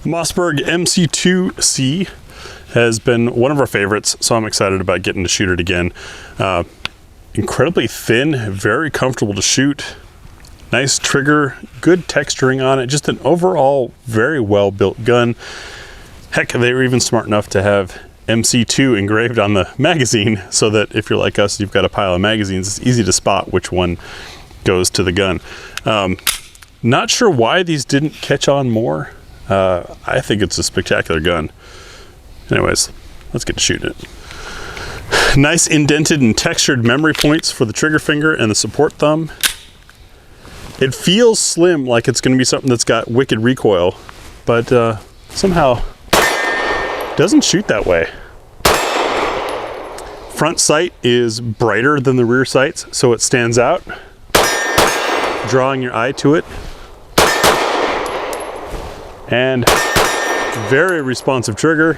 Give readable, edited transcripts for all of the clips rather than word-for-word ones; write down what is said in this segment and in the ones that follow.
Mossberg MC2C has been one of our favorites, so I'm excited about getting to shoot it again. Incredibly thin, very comfortable to shoot. Nice trigger, good texturing on it. Just an overall very well built gun. Heck, they were even smart enough to have MC2 engraved on the magazine so that if you're like us, you've got a pile of magazines, it's easy to spot which one goes to the gun. Not sure why these didn't catch on more. I think it's a spectacular gun. Anyways, let's get to shooting it. Nice indented and textured memory points for the trigger finger and the support thumb. It feels slim, like it's going to be something that's got wicked recoil, but somehow doesn't shoot that way. Front sight is brighter than the rear sights, so it stands out, drawing your eye to it. And very responsive trigger.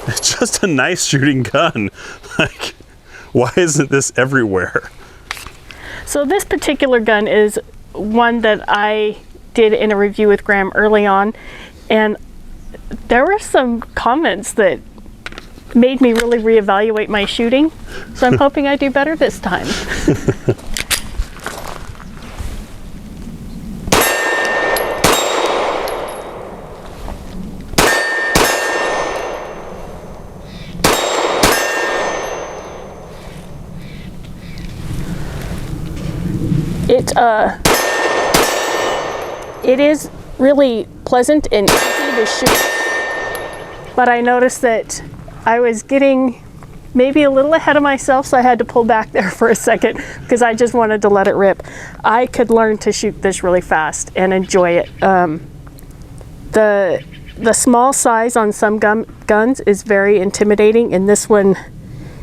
It's just a nice shooting gun. Like, why isn't this everywhere? So this particular gun is one that I did in a review with Graham early on, and there were some comments that made me really reevaluate my shooting. So I'm hoping I do better this time. It is really pleasant and easy to shoot, but I noticed that I was getting maybe a little ahead of myself, so I had to pull back there for a second because I just wanted to let it rip. I could learn to shoot this really fast and enjoy it. The small size on some guns is very intimidating, and this one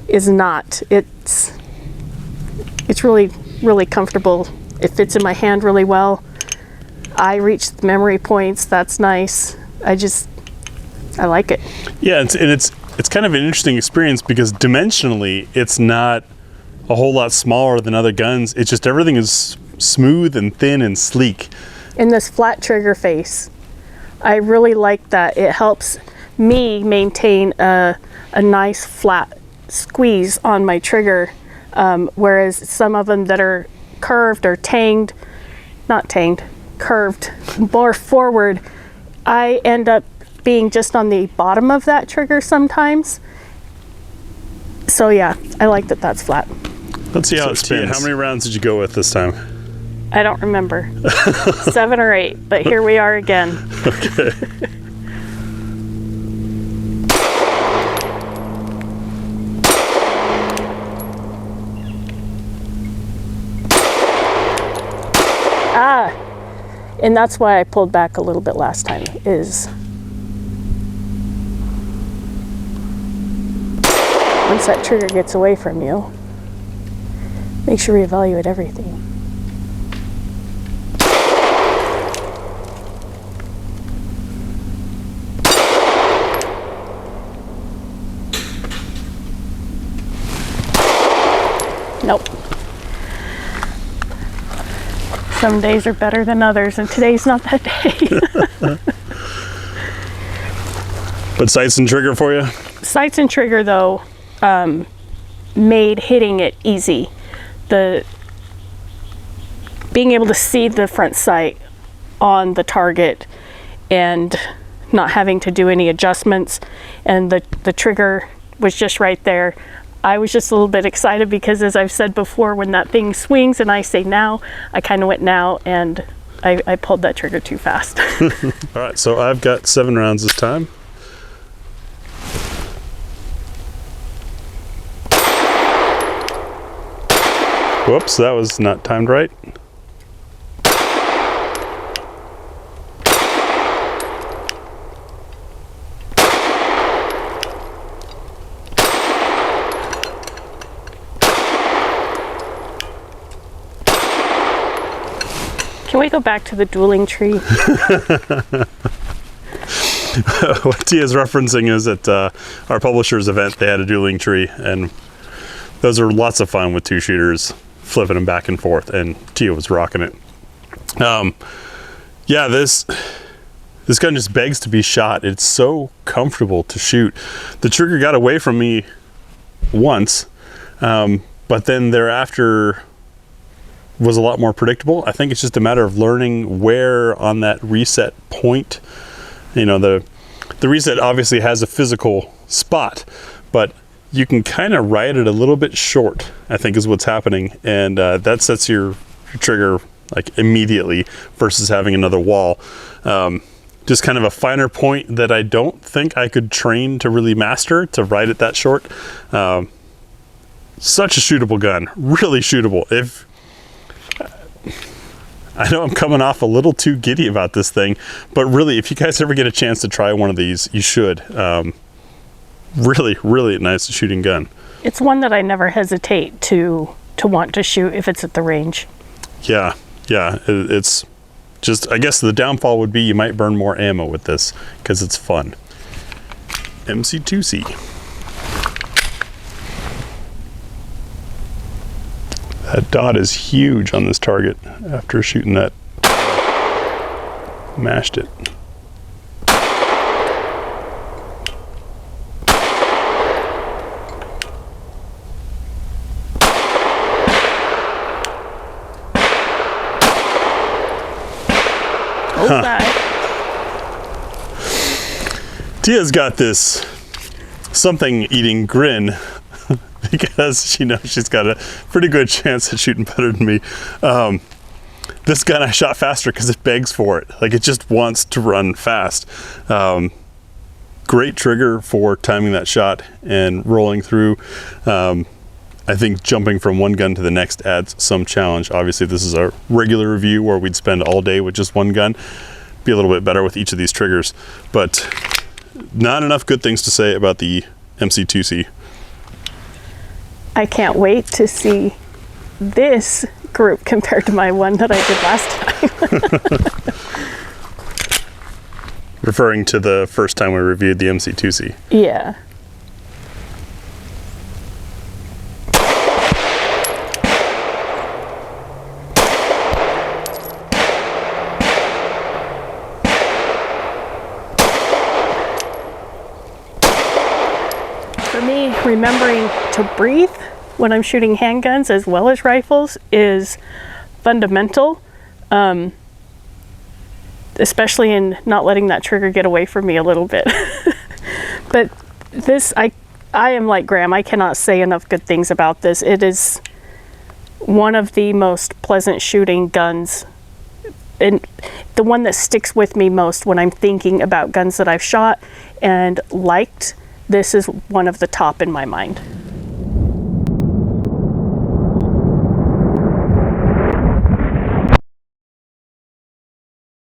is not. It's really comfortable. It fits in my hand really well. I reached the memory points. That's nice. I like it. Yeah, it's kind of an interesting experience because dimensionally it's not a whole lot smaller than other guns. It's just everything is smooth and thin and sleek. And this flat trigger face, I really like that. It helps me maintain a nice flat squeeze on my trigger, whereas some of them that are curved or curved more forward, I end up being just on the bottom of that trigger sometimes. So yeah, I like that that's flat. Let's see how it spins. How many rounds did you go with this time? I don't remember. 7 or 8, but here we are again. Okay. And that's why I pulled back a little bit last time, is once that trigger gets away from you, make sure you evaluate everything. Nope. Some days are better than others, and today's not that day. But sights and trigger for you? Sights and trigger, though, made hitting it easy. Being able to see the front sight on the target and not having to do any adjustments, and the trigger was just right there. I was just a little bit excited because, as I've said before, when that thing swings and I say now, I kind of went now, and I pulled that trigger too fast. All right, so I've got 7 rounds this time. Whoops, that was not timed right. Can we go back to the dueling tree? What Tia's referencing is at our publisher's event, they had a dueling tree, and those are lots of fun with 2 shooters, flipping them back and forth, and Tia was rocking it. Yeah, this This gun just begs to be shot. It's so comfortable to shoot. The trigger got away from me once, but then thereafter was a lot more predictable. I think it's just a matter of learning where on that reset point, you know, the reset obviously has a physical spot, but you can kind of ride it a little bit short, I think is what's happening. And that sets your trigger like immediately versus having another wall. Just kind of a finer point that I don't think I could train to really master, to ride it that short. Such a shootable gun, really shootable. If I know I'm coming off a little too giddy about this thing, but really, if you guys ever get a chance to try one of these, you should. Really, really nice shooting gun. It's one that I never hesitate to want to shoot if it's at the range. Yeah, it's just, I guess the downfall would be you might burn more ammo with this because it's fun. MC2C. That dot is huge on this target after shooting that. Mashed it. Tia's got this something eating grin because she knows she's got a pretty good chance at shooting better than me. This gun I shot faster because it begs for it. Like, it just wants to run fast. Great trigger for timing that shot and rolling through. I think jumping from one gun to the next adds some challenge. Obviously, this is our regular review where we'd spend all day with just one gun. Be a little bit better with each of these triggers, but not enough good things to say about the MC2C. I can't wait to see this group compared to my one that I did last time. Referring to the first time we reviewed the MC2C. Yeah. For me, remembering to breathe when I'm shooting handguns as well as rifles is fundamental, especially in not letting that trigger get away from me a little bit. But this, I am like Graham, I cannot say enough good things about this. It is one of the most pleasant shooting guns, and the one that sticks with me most when I'm thinking about guns that I've shot and liked. This is one of the top in my mind.